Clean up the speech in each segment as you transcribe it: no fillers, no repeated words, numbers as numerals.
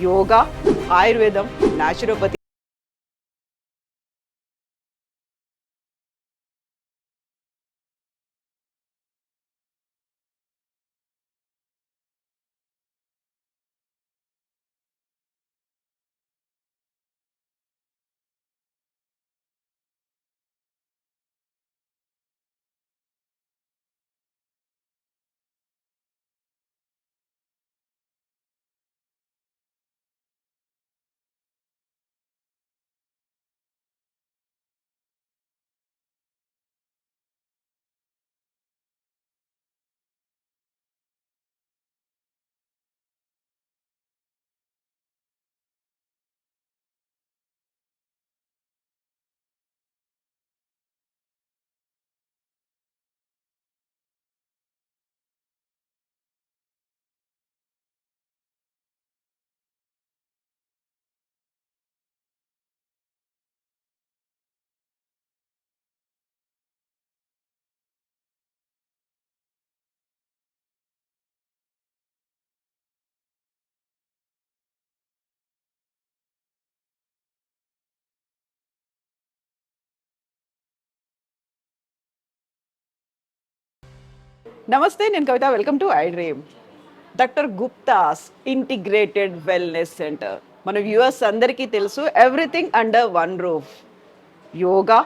యోగా, ఆయుర్వేదం, న్యాచురోపతి. నమస్తే, నేను Kavitha. Welcome to I dream. Doctor Gupta's integrated wellness centre. మన వ్యూవర్స్ అందరికీ తెలుసు, everything under one roof. Yoga,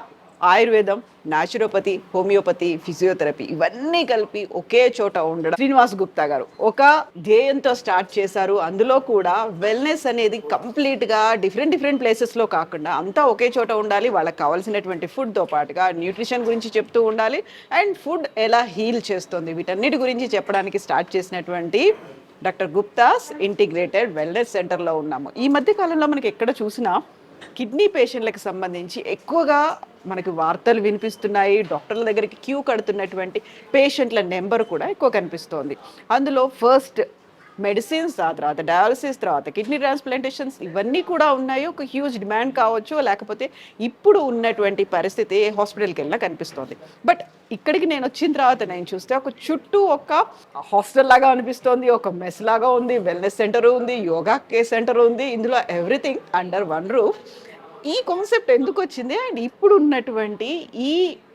ఆయుర్వేదం, న్యాచురోపతి, హోమియోపతి, ఫిజియోథెరపీ ఇవన్నీ కలిపి ఒకే చోట ఉండడం. శ్రీనివాస్ గుప్తా గారు ఒక ధ్యేయంతో స్టార్ట్ చేశారు. అందులో కూడా వెల్నెస్ అనేది కంప్లీట్గా డిఫరెంట్ ప్లేసెస్లో కాకుండా అంతా ఒకే చోట ఉండాలి. వాళ్ళకి కావాల్సినటువంటి ఫుడ్తో పాటుగా న్యూట్రిషన్ గురించి చెప్తూ ఉండాలి. అండ్ ఫుడ్ ఎలా హీల్ చేస్తుంది, వీటన్నిటి గురించి చెప్పడానికి స్టార్ట్ చేసినటువంటి డాక్టర్ గుప్తాస్ ఇంటిగ్రేటెడ్ వెల్నెస్ సెంటర్లో ఉన్నాము. ఈ మధ్య కాలంలో మనకి ఎక్కడ చూసినా కిడ్నీ పేషెంట్లకు సంబంధించి ఎక్కువగా మనకి వార్తలు వినిపిస్తున్నాయి. డాక్టర్ల దగ్గరికి క్యూ కడుతున్నటువంటి పేషెంట్ల నెంబర్ కూడా ఎక్కువ కనిపిస్తోంది. అందులో ఫస్ట్ మెడిసిన్స్, ఆ తర్వాత డయాలసిస్, తర్వాత కిడ్నీ ట్రాన్స్ప్లాంటేషన్స్ ఇవన్నీ కూడా ఉన్నాయి. ఒక హ్యూజ్ డిమాండ్ కావచ్చు, లేకపోతే ఇప్పుడు ఉన్నటువంటి పరిస్థితి ఏ హాస్పిటల్కి వెళ్ళినా కనిపిస్తోంది. బట్ ఇక్కడికి నేను వచ్చిన తర్వాత నేను చూస్తే ఒక చుట్టూ ఒక హాస్టల్ లాగా అనిపిస్తోంది, ఒక మెస్ లాగా ఉంది, వెల్నెస్ సెంటర్ ఉంది, యోగా సెంటర్ ఉంది. ఇందులో ఎవ్రీథింగ్ అండర్ వన్ రూఫ్. ఈ కాన్సెప్ట్ ఎందుకు వచ్చింది అండ్ ఇప్పుడు ఉన్నటువంటి ఈ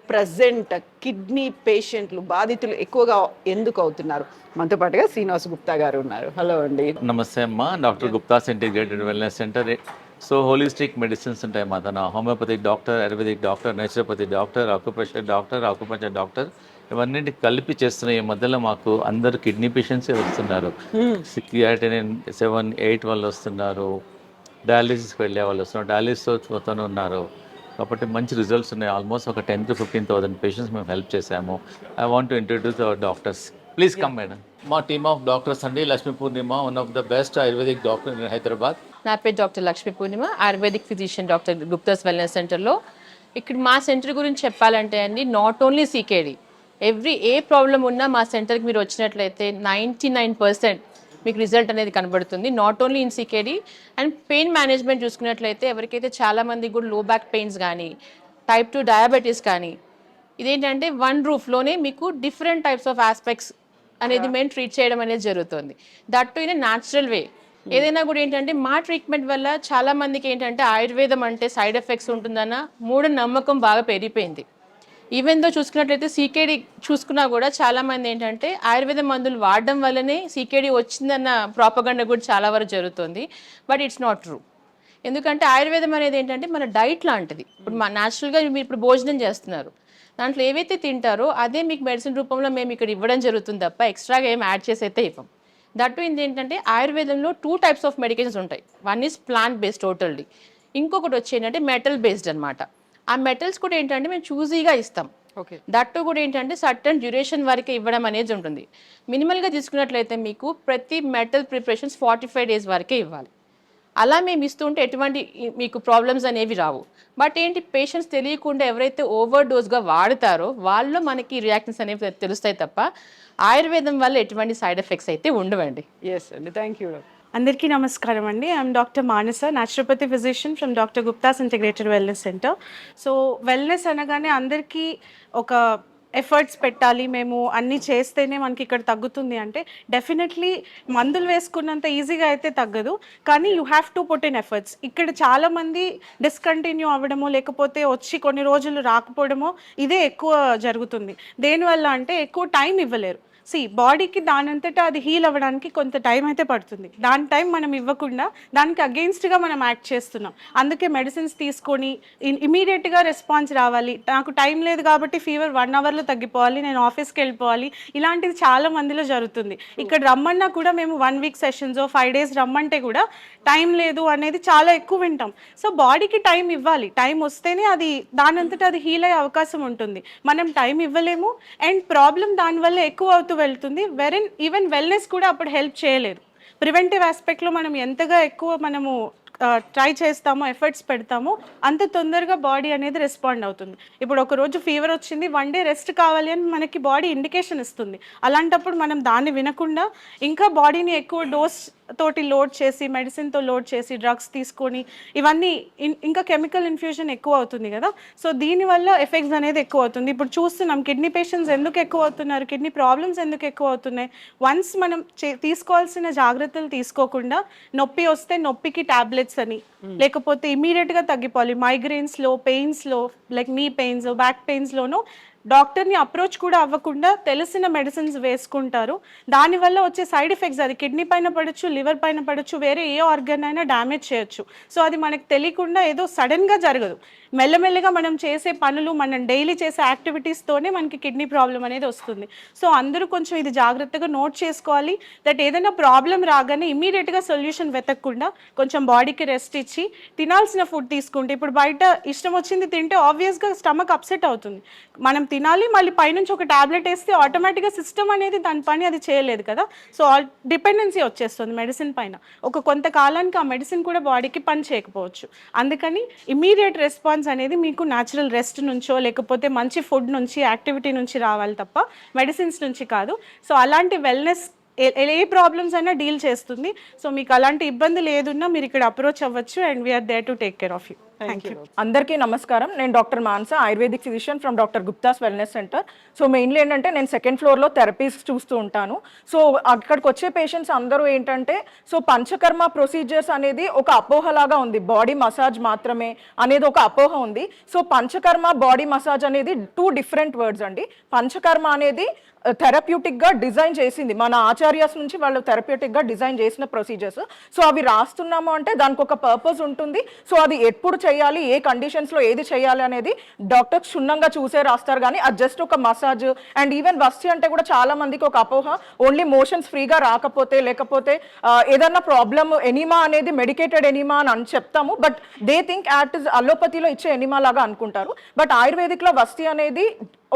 ప్రజెంట్ కిడ్నీ పేషెంట్లు బాధితులు ఎక్కువగా ఎందుకు అవుతున్నారు? మనతో పాటుగా శ్రీనివాస్ గుప్తా గారు ఉన్నారు. హలో అండి. నమస్తే అమ్మా. Doctor Gupta's integrated wellness centre. So holistic medicines ఉంటాయి మా తన. Homeopathic doctor, ayurvedic doctor, naturopathy doctor, acupuncture doctor ఇవన్నింటి కలిపి చేస్తున్న ఈ మధ్యలో మాకు అందరు కిడ్నీ పేషెంట్స్ వస్తున్నారు. 7-8 వాళ్ళు వస్తున్నారు. డయాలిసిస్కి వెళ్ళే వాళ్ళు వస్తున్నారు. డయాలిసిస్తో ఉన్నారు. కాబట్టి మంచి రిజల్ట్స్ ఉన్నాయి. ఆల్మోస్ట్ ఒక 10,000 to 15,000 పేషెంట్స్ మేము హెల్ప్ చేశాము. I want to introduce our doctors. Please come madam. మా టీమ్ ఆఫ్ డాక్టర్స్ అండి. Lakshmi Purnima, one of the best ayurvedic doctor in Hyderabad. నా పేరు doctor Lakshmi Purnima, ayurvedic physician doctor Gupta's wellness సెంటర్లో. ఇక్కడ మా సెంటర్ గురించి చెప్పాలంటే అండి, నాట్ ఓన్లీ సీకేడీ, ఏ ప్రాబ్లం ఉన్నా మా సెంటర్కి మీరు వచ్చినట్లయితే 99% మీకు రిజల్ట్ అనేది కనబడుతుంది. Not only in CKD and pain management చూసుకున్నట్లయితే ఎవరికైతే చాలామందికి కూడా లో బ్యాక్ పెయిన్స్ కానీ, టైప్ 2 డయాబెటీస్ కానీ, ఇదేంటంటే వన్ రూఫ్లోనే మీకు డిఫరెంట్ టైప్స్ ఆఫ్ ఆస్పెక్ట్స్ అనేది మేము ట్రీట్ చేయడం అనేది జరుగుతుంది. That to in a natural way. ఏదైనా కూడా ఏంటంటే మా ట్రీట్మెంట్ వల్ల చాలా మందికి ఏంటంటే ఆయుర్వేదం అంటే సైడ్ ఎఫెక్ట్స్ ఉంటుందన్న మూఢనమ్మకం బాగా పెరిగిపోయింది. ఈవెన్ దో చూసుకున్నట్లయితే సీకేడీ చూసుకున్నా కూడా చాలామంది ఏంటంటే ఆయుర్వేద మందులు వాడడం వల్లనే సీకేడీ వచ్చిందన్న ప్రాపగండా కూడా చాలా వరకు జరుగుతుంది. But it's not true. ఎందుకంటే ఆయుర్వేదం అనేది ఏంటంటే మన డైట్ లాంటిది. ఇప్పుడు మా న్యాచురల్గా మీరు ఇప్పుడు భోజనం చేస్తున్నారు, దాంట్లో ఏవైతే తింటారో అదే మీకు మెడిసిన్ రూపంలో మేము ఇక్కడ ఇవ్వడం జరుగుతుంది తప్ప ఎక్స్ట్రాగా ఏం యాడ్ చేసి అయితే ఇవ్వం. దట్టు ఇది ఏంటంటే ఆయుర్వేదంలో 2 types ఆఫ్ మెడికేషన్స్ ఉంటాయి. One is plant based totally, ఇంకొకటి వచ్చి ఏంటంటే మెటల్ బేస్డ్ అనమాట. ఆ మెటల్స్ కూడా ఏంటంటే మేము చూజీగా ఇస్తాం. ఓకే. దట్టు కూడా ఏంటంటే సర్టన్ డ్యూరేషన్ వరకు ఇవ్వడం అనేది ఉంటుంది. మినిమల్గా తీసుకున్నట్లయితే మీకు ప్రతి మెటల్ ప్రిపరేషన్స్ 45 days వరకే ఇవ్వాలి. అలా మేము ఇస్తుంటే ఎటువంటి మీకు ప్రాబ్లమ్స్ అనేవి రావు. బట్ ఏంటి, పేషెంట్స్ తెలియకుండా ఎవరైతే ఓవర్ డోస్గా వాడతారో వాళ్ళు మనకి రియాక్షన్స్ అనేవి తెలుస్తాయి తప్ప ఆయుర్వేదం వల్ల ఎటువంటి సైడ్ ఎఫెక్ట్స్ అయితే ఉండవండి. ఎస్ అండి, థ్యాంక్ యూ. అందరికీ నమస్కారం అండి. I am doctor Manasa, naturopathy physician from doctor Gupta's integrated wellness centre. So wellness అనగానే అందరికీ ఒక ఎఫర్ట్స్ పెట్టాలి, మేము అన్నీ చేస్తేనే మనకి ఇక్కడ తగ్గుతుంది అంటే డెఫినెట్లీ మందులు వేసుకున్నంత ఈజీగా అయితే తగ్గదు. కానీ you have to put in efforts. ఇక్కడ చాలామంది డిస్కంటిన్యూ అవ్వడమో లేకపోతే వచ్చి కొన్ని రోజులు రాకపోవడమో ఇదే ఎక్కువ జరుగుతుంది. దేనివల్ల అంటే ఎక్కువ టైం ఇవ్వలేరు. బాడీకి దానంతటా అది హీల్ అవ్వడానికి కొంత టైం అయితే పడుతుంది. దాని టైం మనం ఇవ్వకుండా దానికి అగెయిన్స్ట్గా మనం యాక్ట్ చేస్తున్నాం. అందుకే మెడిసిన్స్ తీసుకొని ఇమీడియట్గా రెస్పాన్స్ రావాలి, నాకు టైం లేదు కాబట్టి ఫీవర్ 1 అవర్లో తగ్గిపోవాలి, నేను ఆఫీస్కి వెళ్ళిపోవాలి, ఇలాంటిది చాలా మందిలో జరుగుతుంది. ఇక్కడ రమ్మన్నా కూడా మేము 1 వీక్ సెషన్స్ 5 డేస్ రమ్మంటే కూడా టైం లేదు అనేది చాలా ఎక్కువ వింటాం. సో బాడీకి టైం ఇవ్వాలి, టైం వస్తేనే అది దానంతటా అది హీల్ అయ్యే అవకాశం ఉంటుంది. మనం టైం ఇవ్వలేము అండ్ ప్రాబ్లం దానివల్ల ఎక్కువ అవుతూ వెళ్తుంది. వెరెన్ ఈవెన్ వెల్నెస్ కూడా అప్పుడు హెల్ప్ చేయలేదు. ప్రివెంటివ్ ఆస్పెక్ట్లో మనం ఎంతగా ఎక్కువ మనము ట్రై చేస్తామో, ఎఫర్ట్స్ పెడతామో అంత తొందరగా బాడీ అనేది రెస్పాండ్ అవుతుంది. ఇప్పుడు ఒక రోజు ఫీవర్ వచ్చింది, 1 డే రెస్ట్ కావాలి అని మనకి బాడీ ఇండికేషన్ ఇస్తుంది. అలాంటప్పుడు మనం దాన్ని వినకుండా ఇంకా బాడీని ఎక్కువ డోస్ తోటి లోడ్ చేసి, మెడిసిన్తో లోడ్ చేసి, డ్రగ్స్ తీసుకొని ఇవన్నీ ఇంకా కెమికల్ ఇన్ఫ్యూజన్ ఎక్కువ అవుతుంది కదా. సో దీనివల్ల ఎఫెక్ట్స్ అనేది ఎక్కువ అవుతుంది. ఇప్పుడు చూస్తున్నాం కిడ్నీ పేషెంట్స్ ఎందుకు ఎక్కువ అవుతున్నారు, కిడ్నీ ప్రాబ్లమ్స్ ఎందుకు ఎక్కువ అవుతున్నాయి. వన్స్ మనం తీసుకోవాల్సిన జాగ్రత్తలు తీసుకోకుండా నొప్పి వస్తే నొప్పికి టాబ్లెట్స్ అని, లేకపోతే ఇమీడియట్గా తగ్గిపోవాలి మైగ్రెయిన్స్లో, పెయిన్స్లో లైక్ నీ పెయిన్స్, బ్యాక్ పెయిన్స్లోనూ డాక్టర్ని అప్రోచ్ కూడా అవ్వకుండా తెలిసిన మెడిసిన్స్ వేసుకుంటారు. దానివల్ల వచ్చే సైడ్ ఎఫెక్ట్స్ అది కిడ్నీ పైన పడవచ్చు, లివర్ పైన పడవచ్చు, వేరే ఏ ఆర్గన్ అయినా డ్యామేజ్ చేయొచ్చు. సో అది మనకు తెలియకుండా ఏదో సడన్గా జరగదు. మెల్లమెల్లగా మనం చేసే పనులు, మనం డైలీ చేసే యాక్టివిటీస్తోనే మనకి కిడ్నీ ప్రాబ్లం అనేది వస్తుంది. సో అందరూ కొంచెం ఇది జాగ్రత్తగా నోట్ చేసుకోవాలి. దట్ ఏదైనా ప్రాబ్లం రాగానే ఇమీడియట్గా సొల్యూషన్ వెతకకుండా కొంచెం బాడీకి రెస్ట్ ఇచ్చి తినాల్సిన ఫుడ్ తీసుకుంటే, ఇప్పుడు బయట ఇష్టం వచ్చింది తింటే ఆబ్వియస్గా స్టమక్ అప్సెట్ అవుతుంది. మనం తినాలి, మళ్ళీ పైనుంచి ఒక టాబ్లెట్ వేస్తే ఆటోమేటిక్గా సిస్టమ్ అనేది దాని పని అది చేయలేదు కదా. సో డిపెండెన్సీ వచ్చేస్తుంది మెడిసిన్ పైన. కొంతకాలానికి ఆ మెడిసిన్ కూడా బాడీకి పని చేయకపోవచ్చు. అందుకని ఇమీడియట్ రెస్పాన్స్ అనేది మీకు న్యాచురల్ రెస్ట్ నుంచో లేకపోతే మంచి ఫుడ్ నుంచి, యాక్టివిటీ నుంచి రావాలి తప్ప మెడిసిన్స్ నుంచి కాదు. సో అలాంటి వెల్నెస్ ఏ ప్రాబ్లమ్స్ అయినా డీల్ చేస్తుంది. సో మీకు అలాంటి ఇబ్బంది లేదున్నా మీరు ఇక్కడ అప్రోచ్ అవ్వచ్చు and we are there to take care of you. Thank you. అందరికీ నమస్కారం. నేను doctor Manasa, Ayurvedic physician from doctor Gupta's wellness centre. So mainly ఏంటంటే నేను 2nd ఫ్లోర్లో థెరపీస్ చూస్తూ ఉంటాను. సో అక్కడికి వచ్చే పేషెంట్స్ అందరూ ఏంటంటే, సో పంచకర్మ ప్రొసీజర్స్ అనేది ఒక అపోహలాగా ఉంది, బాడీ మసాజ్ మాత్రమే అనేది ఒక అపోహ ఉంది. సో పంచకర్మ, బాడీ మసాజ్ అనేది 2 డిఫరెంట్ వర్డ్స్ అండి. పంచకర్మ అనేది థెరప్యూటిక్గా డిజైన్ చేసింది, మన ఆచార్యస్ నుంచి వాళ్ళు థెరప్యూటిక్గా డిజైన్ చేసిన ప్రొసీజర్స్. సో అవి రాస్తున్నాము అంటే దానికి ఒక పర్పస్ ఉంటుంది. సో అది ఎప్పుడు చేయాలి, ఏ కండిషన్స్లో ఏది చేయాలి అనేది డాక్టర్స్ క్షుణ్ణంగా చూసే రాస్తారు. కానీ అది జస్ట్ ఒక మసాజ్. అండ్ ఈవెన్ వస్తి అంటే కూడా చాలా మందికి ఒక అపోహ, ఓన్లీ మోషన్స్ ఫ్రీగా రాకపోతే లేకపోతే ఏదన్నా ప్రాబ్లమ్, ఎనిమా అనేది మెడికేటెడ్ ఎనిమా అని చెప్తాము. But they think that is అలోపతిలో ఇచ్చే ఎనిమా లాగా అనుకుంటారు. బట్ ఆయుర్వేదిక్లో వస్తి అనేది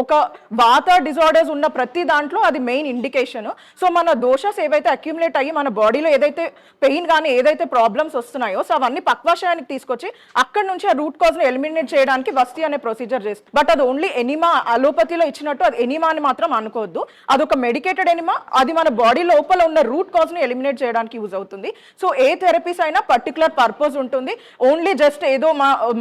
ఒక వాత డిజార్డర్స్ ఉన్న ప్రతి దాంట్లో అది మెయిన్ ఇండికేషన్. సో మన దోషాస్ ఏవైతే అక్యుములేట్ అయ్యి మన బాడీలో ఏదైతే పెయిన్ కానీ ఏదైతే ప్రాబ్లమ్స్ వస్తున్నాయో సో అవన్నీ పక్వాశయానికి తీసుకొచ్చి అక్కడ నుంచి ఆ రూట్ కాజ్ని ఎలిమినేట్ చేయడానికి వస్తి అనే ప్రొసీజర్ చేస్తుంది. బట్ అది ఓన్లీ ఎనిమా, అలోపతిలో ఇచ్చినట్టు అది ఎనిమా అని మాత్రం అనుకోవద్దు. అదొక మెడికేటెడ్ ఎనిమా, అది మన బాడీ లోపల ఉన్న రూట్ కాజ్ని ఎలిమినేట్ చేయడానికి యూజ్ అవుతుంది. సో ఏ థెరపీస్ అయినా పర్టికులర్ పర్పస్ ఉంటుంది. ఓన్లీ జస్ట్ ఏదో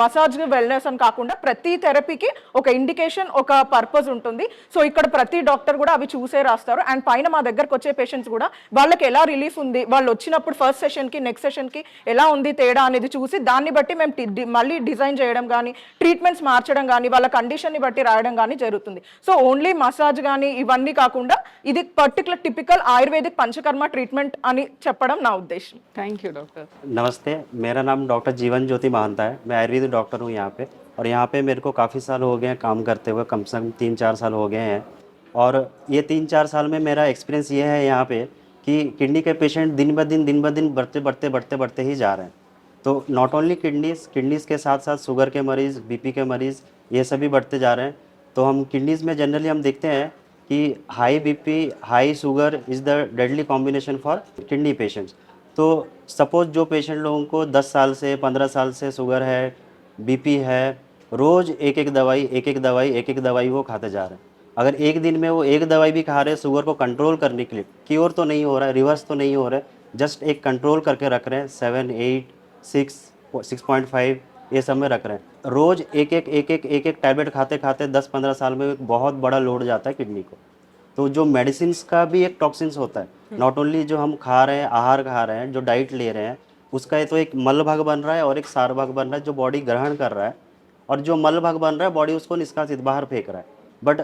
మసాజ్, వెల్నెస్ అని కాకుండా ప్రతి థెరపీకి ఒక ఇండికేషన్, ఒక పర్పస్ ఉంటుంది. సో ఇక్కడ ప్రతి డాక్టర్ కూడా అవి చూసే రాస్తారు. అండ్ పైన మా దగ్గరకు వచ్చే పేషెంట్స్ కూడా వాళ్ళకి ఎలా రిలీఫ్ ఉంది, వాళ్ళు వచ్చినప్పుడు ఫస్ట్ సెషన్కి నెక్స్ట్ సెషన్కి ఎలా ఉంది తేడా అనేది చూసి దాన్ని బట్టి మేము మళ్ళీ డిజైన్ చేయడం కానీ, ట్రీట్మెంట్స్ మార్చడం కానీ, వాళ్ళ కండిషన్ని బట్టి రాయడం కానీ జరుగుతుంది. సో ఓన్లీ మసాజ్ కానీ ఇవన్నీ కాకుండా ఇది particular typical ayurvedic panchakarma treatment అని చెప్పడం నా ఉద్దేశం. Thank you doctor. नमस्ते, मेरा नाम डॉक्टर जीवन ज्योति महंता है। मैं आयुर्वेदिक डॉक्टर हूँ यहाँ पे, और यहाँ पे मेरे को काफ़ी साल हो गए हैं काम करते हुए, कम से कम 3-4 साल हो गए हैं। और ये 3-4 साल में मेरा एक्सपीरियंस ये है यहाँ पे कि किडनी के पेशेंट दिन ब दिन बढ़ते ही जा रहे हैं। तो नॉट ओनली किडनीज़ के साथ साथ शुगर के मरीज़, बीपी के मरीज़, ये सभी बढ़ते जा रहे हैं। तो हम किडनीज़ में जनरली हम देखते हैं कि high BP, high sugar is the deadly combination for kidney patients. तो सपोज़ जो पेशेंट लोगों को 10 साल से 15 साल से शुगर है, बीपी है, रोज़ एक एक दवाई वो खाते जा रहे हैं। अगर एक दिन में वो एक दवाई भी खा रहे हैं शुगर को कंट्रोल करने के लिए, क्योर तो नहीं हो रहा है, रिवर्स तो नहीं हो रहा है, जस्ट एक कंट्रोल करके रख रहे हैं 7, 8, 6, 6.5, ये सब में रख रहे हैं। रोज़ एक एक टैबलेट खाते खाते 10-15 साल में एक बहुत बड़ा लोड जाता है किडनी को। तो जो मेडिसिन्स का भी एक टॉक्सिन्स होता है, नॉट ओनली जो हम खा रहे हैं, आहार खा रहे हैं, जो डाइट ले रहे हैं, उसका ये तो एक मल भाग बन रहा है और एक सार भाग बन रहा है जो बॉडी ग्रहण कर रहा है, और जो मल भाग बन रहा है बॉडी उसको निष्कासित बाहर फेंक रहा है। बट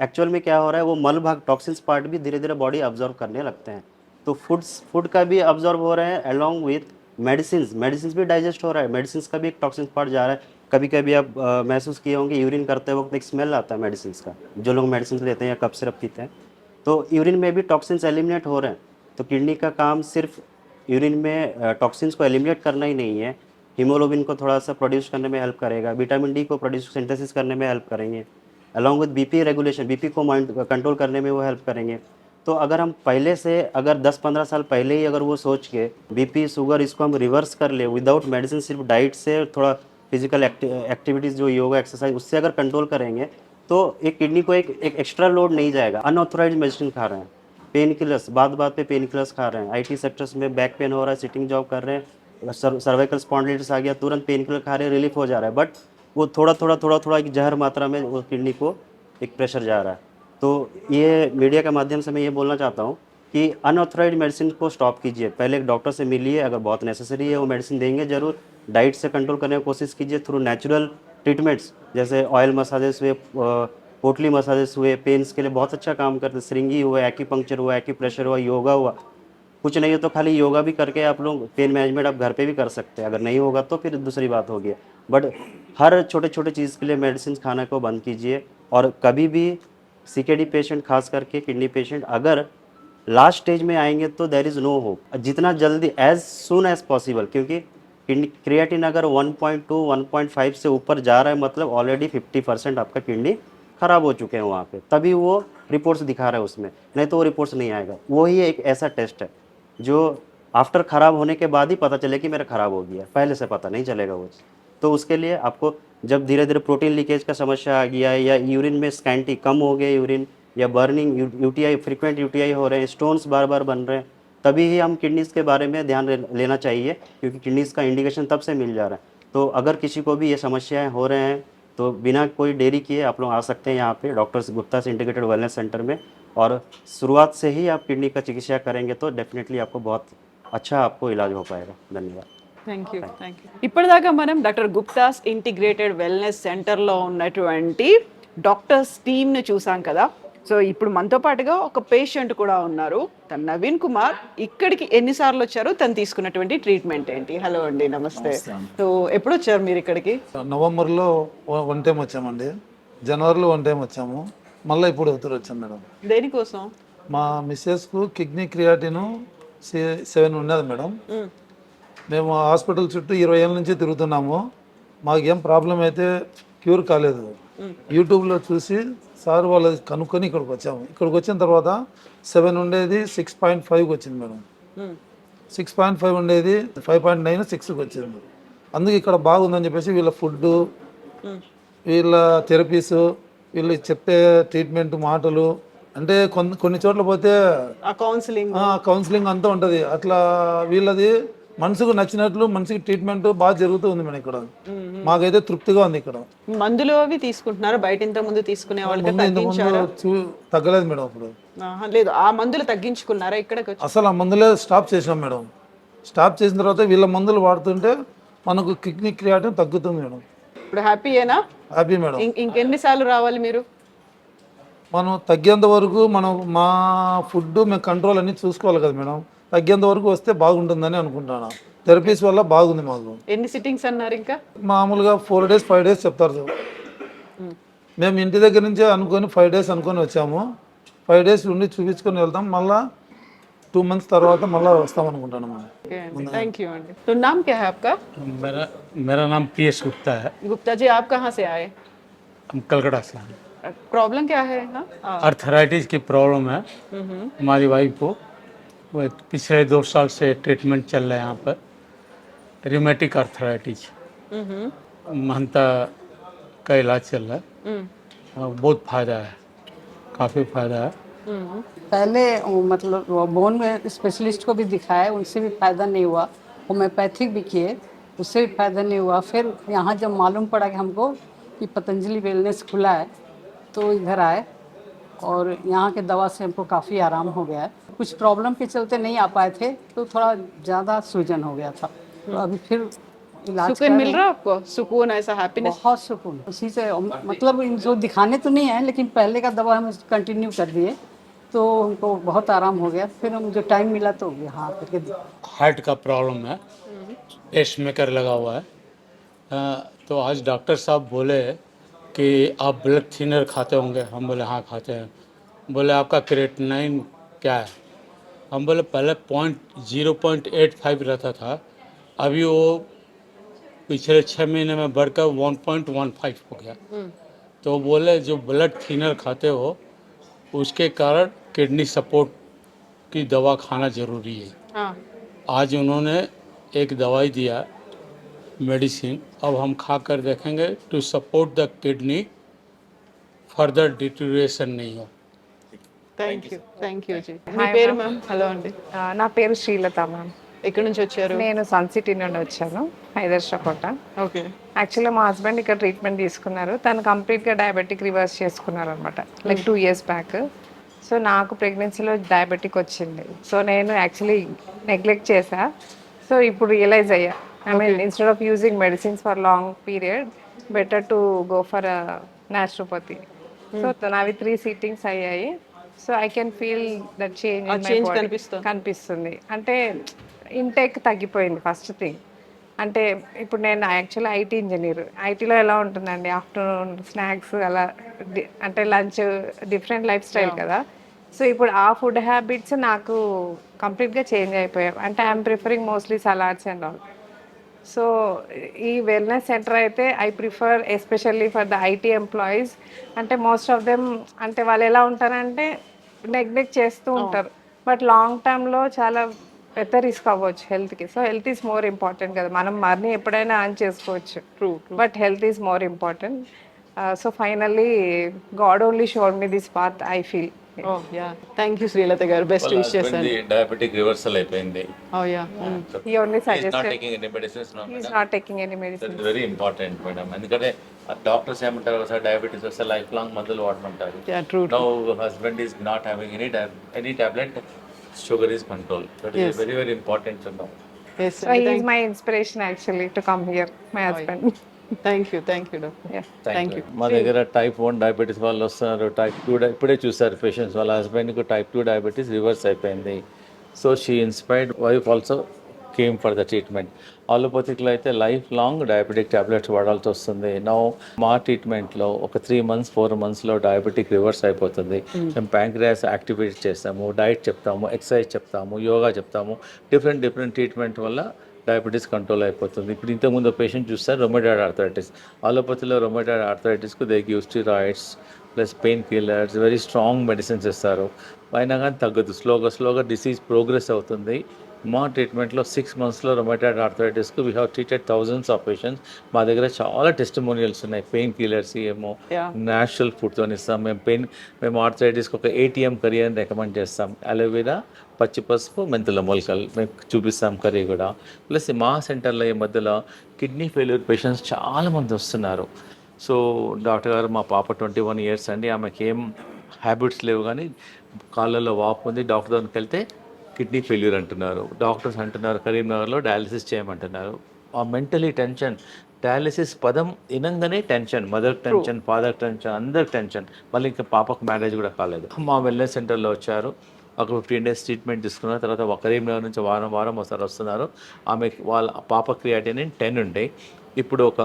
एक्चुअल में क्या हो रहा है, वो मल भाग टॉक्सिन्स पार्ट भी धीरे धीरे बॉडी अब्जॉर्व करने लगते हैं। तो फूड का भी अब्जॉर्व हो रहे हैं अलॉन्ग विथ मेडिसिन भी डाइजेस्ट हो रहा है, मेडिसिन का भी एक टॉक्सिन पार्ट जा रहा है। कभी कभी आप महसूस किए होंगे यूरिन करते वक्त एक स्मेल आता है मेडिसिन का, जो लोग मेडिसिन लेते हैं या कफ सिरप पीते हैं, तो यूरिन में भी टॉक्सिन्स एलिमिनेट हो रहे हैं। तो किडनी का काम सिर्फ यूरिन में टॉक्सिन्स को एलिमिनेट करना ही नहीं है, हीमोग्लोबिन को थोड़ा सा प्रोड्यूस करने में हेल्प करेगा, विटामिन डी को प्रोड्यूस सिंथेसिस करने में हेल्प करेंगे, along with BP regulation, BP को कंट्रोल करने में वो हेल्प करेंगे। तो अगर हम पहले से, अगर 10-15 साल पहले ही अगर वो सोच के बीपी शुगर इसको हम रिवर्स कर ले विदाउट मेडिसिन, सिर्फ डाइट से थोड़ा फिजिकल एक्टिविटीज़ जो योगा एक्सरसाइज उससे अगर कंट्रोल करेंगे, तो एक किडनी को एक एक्स्ट्रा लोड नहीं जाएगा। अनऑथोराइज मेडिसिन खा रहे हैं, पेन किलर्स, बात बात पे पेन किलर्स खा रहे हैं, आईटी सेक्टर्स में बैक पेन हो रहा है, सिटिंग जॉब कर रहे हैं, सर्वाइकल स्पॉन्डिलाइटिस आ गया, तुरंत पेन किलर खा रहे हैं, रिलीफ हो जा रहा है, बट वो थोड़ा एक जहर मात्रा में वो किडनी को एक प्रेशर जा रहा है। तो ये मीडिया के माध्यम से मैं ये बोलना चाहता हूँ कि अनऑथराइज्ड मेडिसिन को स्टॉप कीजिए, पहले एक डॉक्टर से मिलिए, अगर बहुत नेसेसरी है वो मेडिसिन देंगे ज़रूर, डाइट से कंट्रोल करने की कोशिश कीजिए थ्रू नेचुरल ट्रीटमेंट्स, जैसे ऑयल मसाजेस हुए, पोटली मसाजेस हुए, पेन्स के लिए बहुत अच्छा काम करते हैं, सिरिंगी हुआ, एक्यूपंक्चर हुआ, एक्यूप्रेशर हुआ, योगा हुआ। कुछ नहीं है तो खाली योगा भी करके आप लोग पेन मैनेजमेंट आप घर पे भी कर सकते हैं, अगर नहीं होगा तो फिर दूसरी बात होगी। बट हर छोटे छोटे चीज़ के लिए मेडिसिन खाने को बंद कीजिए। और कभी भी सीकेडी पेशेंट, खास करके किडनी पेशेंट, अगर लास्ट स्टेज में आएंगे तो देयर इज़ नो होप, जितना जल्दी एज सुन एज पॉसिबल, क्योंकि किडनी क्रिएटिन अगर 1.2 1.5 से ऊपर जा रहा है मतलब ऑलरेडी 50% आपका किडनी ख़राब हो चुके हैं वहाँ पे, तभी वो रिपोर्ट्स दिखा रहा है उसमें, नहीं तो वो रिपोर्ट्स नहीं आएगा। वो ही एक ऐसा टेस्ट है जो आफ्टर ख़राब होने के बाद ही पता चले कि मेरा ख़राब हो गया, पहले से पता नहीं चलेगा वो। तो उसके लिए आपको जब धीरे धीरे प्रोटीन लीकेज का समस्या आ गया है, या यूरिन में स्कैंटी कम हो गए यूरिन, या बर्निंग यूटीआई, फ्रीक्वेंट यूटीआई हो रहे हैं, स्टोन्स बार बार बन रहे हैं, तभी ही हम किडनीज़ के बारे में ध्यान लेना चाहिए, क्योंकि किडनीज़ का इंडिकेशन तब से मिल जा रहा है। तो अगर किसी को भी ये समस्याएं हो रहे हैं तो बिना कोई देरी किए आप लोग आ सकते हैं यहाँ पे doctor Gupta integrated wellness centre में, और शुरुआत से ही आप किडनी का चिकित्सा करेंगे तो डेफिनेटली आपको बहुत अच्छा आपको इलाज हो पाएगा। धन्यवाद। Thank you. ఇప్పటిదాకా మనం డాక్టర్ గుప్తాస్ ఇంటిగ్రేటెడ్ వెల్నెస్ సెంటర్లో ఉన్నటువంటి డాక్టర్స్ టీమ్ని చూసాం కదా. సో ఇప్పుడు మనతో పాటుగా ఒక పేషెంట్ కూడా ఉన్నారు, తను నవీన్ కుమార్. ఇక్కడికి ఎన్నిసార్లు వచ్చారు, తను తీసుకున్నటువంటి ట్రీట్మెంట్ ఏంటి? హలో అండి, నమస్తే. సో ఎప్పుడు వచ్చారు మీరు ఇక్కడికి? నవంబర్లో వన్ టైం వచ్చామండి, జనవరిలో వన్ టైం వచ్చాము, మళ్ళీ ఇప్పుడు ఉత్తరు వచ్చాం మేడం. దేనికోసం? మా మిస్సెస్కు కిడ్నీ క్రియాటిన్ 7 ఉన్నది మేడం. మేము హాస్పిటల్ చుట్టూ 20 ఏళ్ళ నుంచి తిరుగుతున్నాము, మాకు ఏం ప్రాబ్లం అయితే క్యూర్ కాలేదు. యూట్యూబ్లో చూసి సార్ వాళ్ళు కనుక్కొని ఇక్కడికి వచ్చాము. ఇక్కడికి వచ్చిన తర్వాత 7 ఉండేది 6.5కి వచ్చింది మేడం, 6.5 ఉండేది 5.9 6కి వచ్చింది. అందుకే ఇక్కడ బాగుందని చెప్పేసి వీళ్ళ ఫుడ్, వీళ్ళ థెరపీస్, వీళ్ళు చెప్పే ట్రీట్మెంట్ మాటలు, అంటే కొన్ని చోట్ల పోతే కౌన్సిలింగ్ అంతా ఉంటుంది. అట్లా వీళ్ళది మనసుకు నచ్చినట్లు మనిషికి ట్రీట్మెంట్ బాగా జరుగుతూ ఉంది మేడం ఇక్కడ. మాకైతే తృప్తిగా ఉంది ఇక్కడ. మందులు అవి తీసుకుంటున్నారు బయట ఇంత ముందు తీసుకునే వాళ్ళకి తగ్గలేదు మేడం ఇప్పుడు. లేదు, ఆ మందులు తగ్గించుకున్నారా ఇక్కడికి వచ్చి? అసలు ఆ మందులే స్టాప్ చేసినాం మేడం. స్టాప్ చేసిన తర్వాత వీళ్ళ మందులు వాడుతుంటే మనకు కిడ్నీ క్రియాటిన్ తగ్గుతుంది మేడం. ఇప్పుడు హ్యాపీయేనా? Happy madam. ఇంకెన్నిసార్లు రావాలి మీరు? మనం తగ్గేంత వరకు మనం మా ఫుడ్ మేము కంట్రోల్ అన్ని చూసుకోవాలి కదా మేడం. తగ్గేంత వరకు వస్తే బాగుంటుందని అనుకుంటాను. థెరపీస్ వల్ల బాగుంది మాకు. ఎన్ని సిట్టింగ్స్ అన్నారు? ఇంకా మామూలుగా 4 days 5 days చెప్తారు. మేము ఇంటి దగ్గర నుంచే అనుకొని 5 days అనుకొని వచ్చాము. 5 days ఉండి చూపించుకొని వెళ్తాం, మళ్ళీ 2 months తర్వాత మళ్ళీ వస్తాం అనుకుంటాను. Thank you aunty. तो नाम क्या है आपका? मेरा नाम पीएस गुप्ता है. गुप्ता जी, आप कहाँ से आए? हम कलकत्ता से हैं. प्रॉब्लम क्या है? अर्थराइटिस की प्रॉब्लम है हमारी वाइफ को. वो पिछले 2 साल से ट्रीटमेंट चल रहा है यहाँ पर, रिमेटिक अर्थराइटिस. महंता का इलाज चल रहा है, बहुत फ़ायदा है, काफ़ी फ़ायदा है. पहले मतलब बोन में स्पेशलिस्ट को भी दिखाया, उनसे भी फ़ायदा नहीं हुआ. होम्योपैथिक भी किए उससे भी फायदा नहीं हुआ। फिर यहाँ जब मालूम पड़ा कि हमको कि पतंजलि वेलनेस खुला है तो इधर आए और यहाँ के दवा से हमको काफ़ी आराम हो गया है। कुछ प्रॉब्लम के चलते नहीं आ पाए थे तो थोड़ा ज़्यादा सूजन हो गया था, तो अभी फिर इलाज सुकून कर मिल रहे रहा हैं। है आपको? सुकून, ऐसा हैप्पीनेस? बहुत सुकून उसी से, मतलब इनको दिखाने तो नहीं है लेकिन पहले का दवा हम कंटिन्यू कर दिए तो हमको बहुत आराम हो गया। फिर हम जो टाइम मिला तो यहाँ करके हार्ट का प्रॉब्लम है, पेस मेकर लगा हुआ है। तो आज डॉक्टर साहब बोले कि आप ब्लड थिनर खाते होंगे। हम बोले हाँ खाते हैं। बोले आपका क्रेटिनाइन क्या है? हम बोले पहले 0.85 रहता था, अभी वो पिछले 6 महीने में बढ़कर 1.15 हो गया। तो बोले जो ब्लड थिनर खाते हो उसके कारण किडनी सपोर्ट की दवा खाना ज़रूरी है। हाँ। आज उन्होंने एक दवाई दिया, मेडिसिन, अब हम खा कर देखेंगे to support the kidney, further deterioration नहीं हो। Thank you G. మీ పేరు మ్యామ్? హలో అండి. నా పేరు శ్రీలత మ్యామ్. ఎక్కడి నుంచి వచ్చారు? నేను సన్ సిటీ నుండి వచ్చాను, హైదర్షాకోట. ఓకే. యాక్చువల్లీ మా హస్బెండ్ ఇక్కడ ట్రీట్మెంట్ తీసుకున్నారు. తను కంప్లీట్గా డయాబెటిక్ రివర్స్ చేసుకున్నారు అనమాట, లైక్ 2 years బ్యాక్. సో నాకు ప్రెగ్నెన్సీలో డయాబెటిక్ వచ్చింది. సో నేను యాక్చువల్లీ నెగ్లెక్ట్ చేశా. సో ఇప్పుడు రియలైజ్ అయ్యా, I mean instead of using medicines for long period, better to go for naturopathy. So నావి 3 సిట్టింగ్స్ అయ్యాయి. So I can feel that change in my body కనిపిస్తుంది. అంటే intake తగ్గిపోయింది first thing. అంటే ఇప్పుడు నేను యాక్చువల్లీ ఐటీ ఇంజనీర్. ఐటీలో ఎలా ఉంటుందండి, ఆఫ్టర్నూన్ స్నాక్స్ అలా అంటే లంచ్ డిఫరెంట్ లైఫ్ స్టైల్ కదా. సో ఇప్పుడు ఆ ఫుడ్ హ్యాబిట్స్ నాకు కంప్లీట్గా చేంజ్ అయిపోయాయి. అంటే I'm preferring mostly salads and all. So ఈ వెల్నెస్ సెంటర్ అయితే I prefer especially for the IT employees. అంటే మోస్ట్ ఆఫ్ దెమ్ అంటే వాళ్ళు ఎలా ఉంటారంటే నెగ్లెక్ట్ చేస్తూ ఉంటారు, బట్ లాంగ్ టర్మ్లో చాలా పెద్ద రిస్క్ అవ్వచ్చు హెల్త్కి. So health is more important కదా. మనం మనీ ఎప్పుడైనా అర్న్ చేసుకోవచ్చు, but health is more important. So finally God only showed me this path, I feel. Oh yeah, thank you Srilatha garu, best wishes అండి. డయాబెటిక్ రివర్సల్ అయిపోయింది. Oh yeah. He only He's not suggested, taking any medicines now, he is madam. not taking any medicine. That is very important, madam. ఎందుకంటే doctors ఏమంటారు, ఒకసారి diabetes వస్తే life long మందులు వాడమంటారు. Yeah, true. Now husband is not having any tablet, sugar is control. That is very very important to know. Yes, So he is my inspiration actually to come here, my husband. Thank you doctor. Yeah. Thank you. మా దగ్గర type 1 diabetes వాళ్ళు వస్తున్నారు, type 2 ఇప్పుడే చూసారు patients. వాళ్ళ హస్బెండ్కి type 2 diabetes reverse అయిపోయింది. So she inspired wife also came for the treatment. ఆలోపతిక్లో అయితే లైఫ్ లాంగ్ డయాబెటిక్ టాబ్లెట్స్ వాడాల్సి వస్తుంది. నౌ మా ట్రీట్మెంట్లో ఒక 3 months 4 monthsలో డయాబెటిక్ రివర్స్ అయిపోతుంది. మేము ప్యాంక్రియాస్ యాక్టివేట్ చేస్తాము, డైట్ చెప్తాము, ఎక్సర్సైజ్ చెప్తాము, యోగా చెప్తాము. డిఫరెంట్ ట్రీట్మెంట్ వల్ల డయాబెటీస్ కంట్రోల్ అయిపోతుంది. ఇప్పుడు ఇంతకుముందు పేషెంట్ చూస్తారు రొమటాయిడ్ ఆర్థరైటిస్. ఆలోపతిలో రొమటాయిడ్ ఆర్థరైటిస్కు they give steroids plus pain killers, very strong medicines ఇస్తారు. అయినా కానీ తగ్గదు, స్లోగా డిసీజ్ ప్రోగ్రెస్ అవుతుంది. మా ట్రీట్మెంట్లో 6 monthsలో రొమటాయిడ్ ఆర్థరైటిస్కు we have treated thousands of patients. మా దగ్గర చాలా టెస్టిమోనియల్స్ ఉన్నాయి. పెయిన్ కిల్లర్స్ ఏమో న్యాచురల్ ఫుడ్తో ఇస్తాం. మేము ఆర్థరైటిస్కి ఒక ATM కర్రీ అని రికమెండ్ చేస్తాం. అలోవెరా, పచ్చి పసుపు, మెంతుల మొలకలు మేము చూపిస్తాం కర్రీ కూడా. ప్లస్ మా సెంటర్లో ఈ మధ్యలో కిడ్నీ ఫెయిల్యూర్ పేషెంట్స్ చాలామంది వస్తున్నారు. సో డాక్టర్ గారు, మా పాప 21 years అండి, ఆమెకి ఏం హ్యాబిట్స్ లేవు కానీ కాళ్ళల్లో వాపు ఉంది, డాక్టర్ దగ్గరికి వెళ్తే కిడ్నీ ఫెయిల్యూర్ అంటున్నారు. డాక్టర్స్ అంటున్నారు కరీంనగర్లో డయాలసిస్ చేయమంటున్నారు. ఆ మెంటలీ టెన్షన్, డయాలసిస్ పదం వినంగానే tension, mother tension, father tension, అందరికి టెన్షన్. మళ్ళీ ఇంకా పాపకు మ్యారేజ్ కూడా కాలేదు. మా వెల్నెస్ సెంటర్లో వచ్చారు, ఒక 15 days ట్రీట్మెంట్ తీసుకున్న తర్వాత కరీంనగర్ నుంచి వారం ఒకసారి వస్తున్నారు. ఆమెకి వాళ్ళ పాప క్రియాటినిన్ 10 ఉండే, ఇప్పుడు ఒక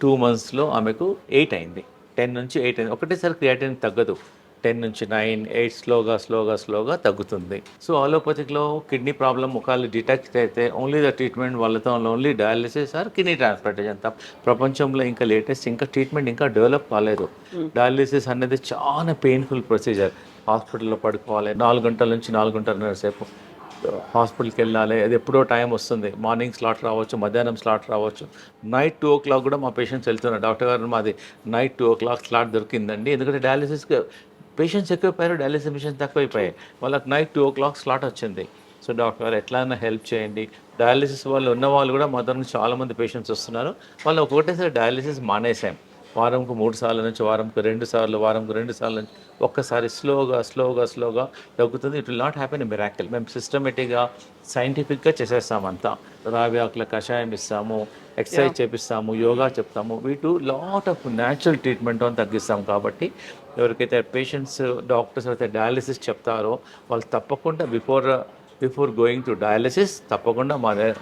2 monthsలో ఆమెకు 8 అయింది. 10 నుంచి 8 అయింది. ఒకటేసారి క్రియాటినిన్ తగ్గదు, 10 నుంచి 9, 8 స్లోగా తగ్గుతుంది. సో ఆలోపతిక్లో కిడ్నీ ప్రాబ్లం ఒకవేళ డిటెక్ట్ అయితే ఓన్లీ ద ట్రీట్మెంట్ వాళ్ళతో only dialysis are kidney transplantation. ప్రపంచంలో ఇంకా లేటెస్ట్ ఇంకా ట్రీట్మెంట్ ఇంకా డెవలప్ కాలేదు. డయాలిసిస్ అనేది చాలా పెయిన్ఫుల్ ప్రొసీజర్. హాస్పిటల్లో పడుకోవాలి 4 గంటల నుంచి 4.5 సేపు హాస్పిటల్కి వెళ్ళాలి. అది ఎప్పుడో టైం వస్తుంది, మార్నింగ్ స్లాట్ రావచ్చు, మధ్యాహ్నం స్లాట్ రావచ్చు, నైట్ 2 o'clock కూడా మా పేషెంట్స్ వెళ్తున్నారు. డాక్టర్ గారు మాది నైట్ 2 o'clock స్లాట్ దొరికిందండి, ఎందుకంటే డయాలిసిస్కి పేషెంట్స్ ఎక్కువైపోయారు, డయాలిసిస్ పేషెంట్స్ తక్కువైపోయాయి. వాళ్ళకి నైట్ 2 o'clock స్లాట్ వచ్చింది. సో డాక్టర్ గారు ఎట్లైనా హెల్ప్ చేయండి. డయాలిసిస్ వాళ్ళు ఉన్న వాళ్ళు కూడా మా దగ్గర చాలామంది పేషెంట్స్ వస్తున్నారు. వాళ్ళు ఒకటేసారి డయాలిసిస్ మానేసాం. వారంకు 3 సార్లు నుంచి వారంకు 2 సార్లు, వారంకు 2 సార్లు నుంచి ఒక్కసారి స్లోగా తగ్గుతుంది. It will not happen a miracle. మేము సిస్టమేటిక్గా సైంటిఫిక్గా చేసేస్తాం అంతా. రావి ఆకుల కషాయం ఇస్తాము, ఎక్సర్సైజ్ చేపిస్తాము, యోగా చెప్తాము. వీటు లాట్ ఆఫ్ న్యాచురల్ ట్రీట్మెంట్ అని తగ్గిస్తాం. కాబట్టి ఎవరికైతే పేషెంట్స్ డాక్టర్స్ అయితే డయాలిసిస్ చెప్తారో వాళ్ళు తప్పకుండా బిఫోర్ గోయింగ్ టు డయాలిసిస్ తప్పకుండా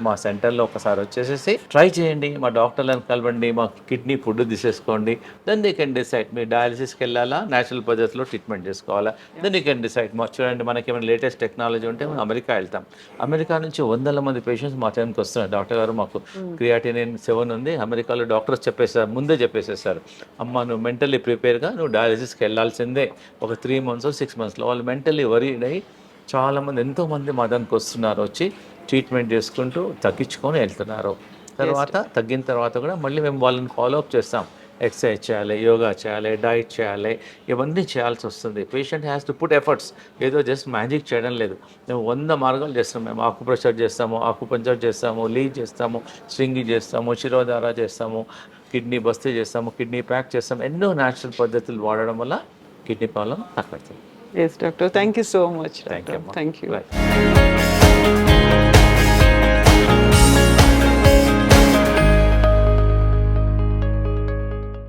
మా సెంటర్లో ఒకసారి వచ్చేసేసి ట్రై చేయండి. మా డాక్టర్లను కలవండి, మా కిడ్నీ ఫుడ్ తీసేసుకోండి. దెన్ దే కెన్ డిసైడ్ మీరు డయాలిసిస్కి వెళ్ళాలా, న్యాచురల్ పద్ధతిలో ట్రీట్మెంట్ చేసుకోవాలా. Then you can decide. చూడండి, మనకి ఏమైనా లేటెస్ట్ టెక్నాలజీ ఉంటే మనం అమెరికా వెళ్తాం. అమెరికా నుంచి వందల మంది పేషెంట్స్ మా టైంకి వస్తున్నారు. డాక్టర్ గారు మాకు క్రియాటినిన్ 7 ఉంది. అమెరికాలో డాక్టర్స్ ముందే చెప్పేసేసారు, అమ్మ నువ్వు మెంటల్లీ ప్రిపేర్గా నువ్వు డయాలిసిస్కి వెళ్ళాల్సిందే. ఒక 3 months 6 monthsలో వాళ్ళు మెంటల్లీ వరీడ్ అయ్యి చాలామంది ఎంతోమంది మా దానికి వస్తున్నారు, వచ్చి ట్రీట్మెంట్ చేసుకుంటూ తగ్గించుకొని వెళ్తున్నారు. తర్వాత తగ్గిన తర్వాత కూడా మళ్ళీ మేము వాళ్ళని ఫాలోఅప్ చేస్తాం. ఎక్సర్సైజ్ చేయాలి, యోగా చేయాలి, డైట్ చేయాలి, ఇవన్నీ చేయాల్సి వస్తుంది. Patient has to put efforts. ఏదో జస్ట్ మ్యాజిక్ చేయడం లేదు. మేము 100 మార్గాలు చేస్తాం. మేము ఆకుప్రెషర్ చేస్తాము, ఆకుపంచర్ చేస్తాము, లీడ్ చేస్తాము, స్ట్రింగింగ్ చేస్తాము, శిరోధార చేస్తాము, కిడ్నీ బస్తీ చేస్తాము, కిడ్నీ ప్యాక్ చేస్తాము. ఎన్నో న్యాచురల్ పద్ధతులు వాడడం వల్ల కిడ్నీ ప్రాబ్లం తక్కువ. Yes, doctor. Thank you so much. Thank you, Thank you. Bye.